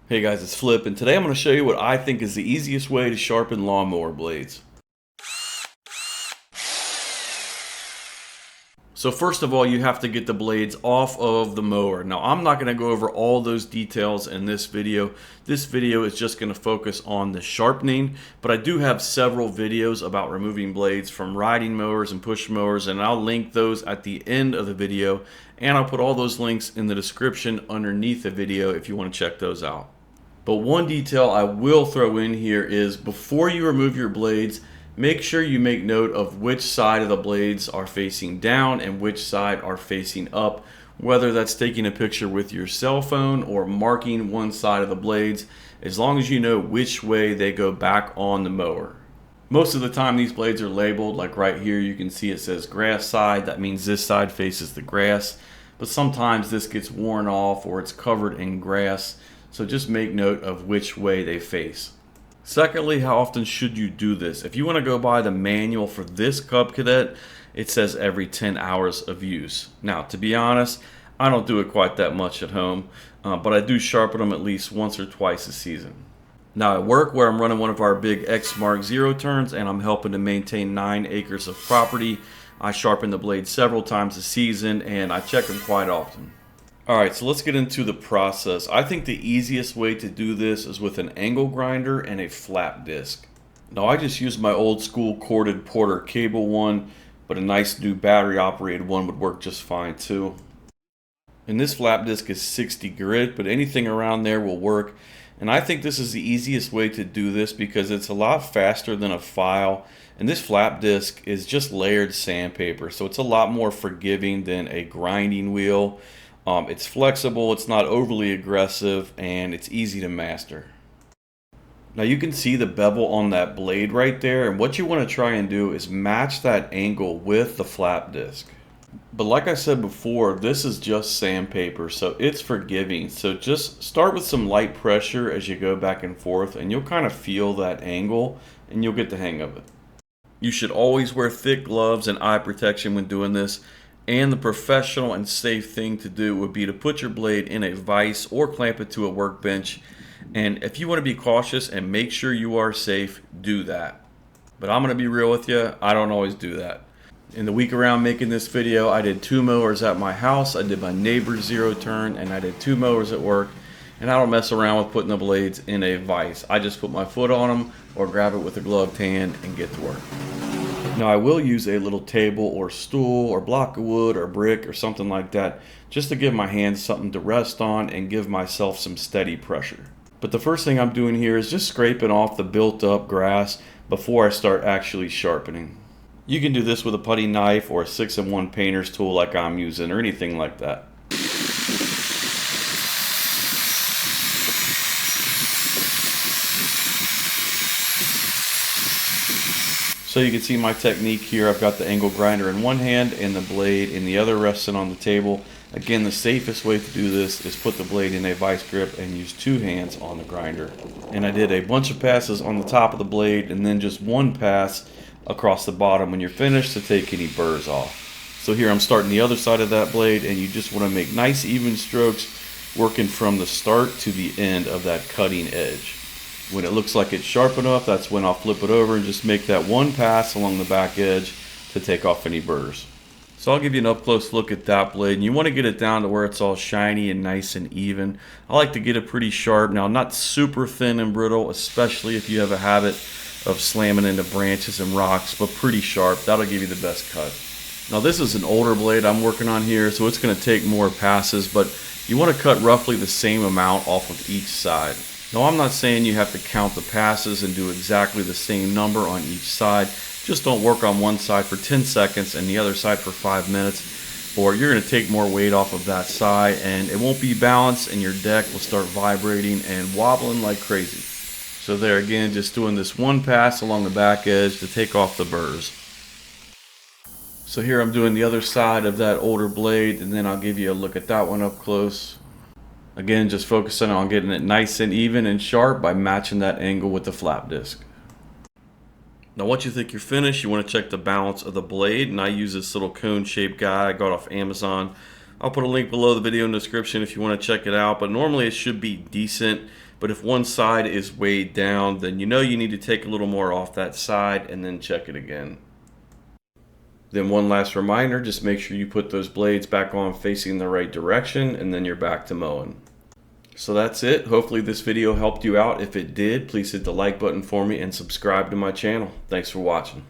Hey guys, it's Flip, and today I'm going to show you what I think is the easiest way to sharpen lawnmower blades. So first of all, you have to get the blades off of the mower. Now I'm not going to go over all those details in this video. This video is just going to focus on the sharpening, but I do have several videos about removing blades from riding mowers and push mowers, and I'll link those at the end of the video, and I'll put all those links in the description underneath the video if you want to check those out. But one detail I will throw in here is before you remove your blades, make sure you make note of which side of the blades are facing down and which side are facing up, whether that's taking a picture with your cell phone or marking one side of the blades, as long as you know which way they go back on the mower. Most of the time these blades are labeled, like right here you can see it says grass side. That means this side faces the grass, but sometimes this gets worn off or it's covered in grass. So just make note of which way they face. Secondly, how often should you do this? If you want to go by the manual for this Cub Cadet, it says every 10 hours of use. Now, to be honest, I don't do it quite that much at home, but I do sharpen them at least once or twice a season. Now at work, where I'm running one of our big X Mark zero turns and I'm helping to maintain 9 acres of property, I sharpen the blade several times a season and I check them quite often. Alright, so let's get into the process. I think the easiest way to do this is with an angle grinder and a flap disc. Now I just use my old school corded Porter cable one, but a nice new battery operated one would work just fine too. And this flap disc is 60 grit, but anything around there will work. And I think this is the easiest way to do this because it's a lot faster than a file. And this flap disc is just layered sandpaper, so it's a lot more forgiving than a grinding wheel. It's flexible, it's not overly aggressive, and it's easy to master. Now you can see the bevel on that blade right there, and what you want to try and do is match that angle with the flap disc. But like I said before, this is just sandpaper, so it's forgiving. So just start with some light pressure as you go back and forth, and you'll kind of feel that angle, and you'll get the hang of it. You should always wear thick gloves and eye protection when doing this. And the professional and safe thing to do would be to put your blade in a vise or clamp it to a workbench. And if you want to be cautious and make sure you are safe, do that. But I'm going to be real with you, I don't always do that. In the week around making this video, I did 2 mowers at my house, I did my neighbor's zero turn, and I did 2 mowers at work. And I don't mess around with putting the blades in a vise. I just put my foot on them or grab it with a gloved hand and get to work. Now I will use a little table or stool or block of wood or brick or something like that just to give my hands something to rest on and give myself some steady pressure. But the first thing I'm doing here is just scraping off the built up grass before I start actually sharpening. You can do this with a putty knife or a 6-in-1 painter's tool like I'm using or anything like that. So you can see my technique here. I've got the angle grinder in one hand and the blade in the other resting on the table. Again, the safest way to do this is put the blade in a vice grip and use 2 hands on the grinder. And I did a bunch of passes on the top of the blade and then just 1 pass across the bottom when you're finished to take any burrs off. So here I'm starting the other side of that blade, and you just want to make nice even strokes working from the start to the end of that cutting edge. When it looks like it's sharp enough, that's when I'll flip it over and just make that 1 pass along the back edge to take off any burrs. So I'll give you an up close look at that blade, and you want to get it down to where it's all shiny and nice and even. I like to get it pretty sharp. Now, not super thin and brittle, especially if you have a habit of slamming into branches and rocks, but pretty sharp. That'll give you the best cut. Now this is an older blade I'm working on here, so it's going to take more passes, but you want to cut roughly the same amount off of each side. Now I'm not saying you have to count the passes and do exactly the same number on each side. Just don't work on one side for 10 seconds and the other side for 5 minutes, or you're going to take more weight off of that side and it won't be balanced and your deck will start vibrating and wobbling like crazy. So there again, just doing this 1 pass along the back edge to take off the burrs. So here I'm doing the other side of that older blade, and then I'll give you a look at that one up close. Again, just focusing on getting it nice and even and sharp by matching that angle with the flap disc. Now once you think you're finished, you want to check the balance of the blade, and I use this little cone shaped guy I got off Amazon. I'll put a link below the video in the description if you want to check it out, but normally it should be decent. But if one side is weighed down, then you know you need to take a little more off that side and then check it again. Then one last reminder, just make sure you put those blades back on facing the right direction, and then you're back to mowing. So that's it. Hopefully this video helped you out. If it did, please hit the like button for me and subscribe to my channel. Thanks for watching.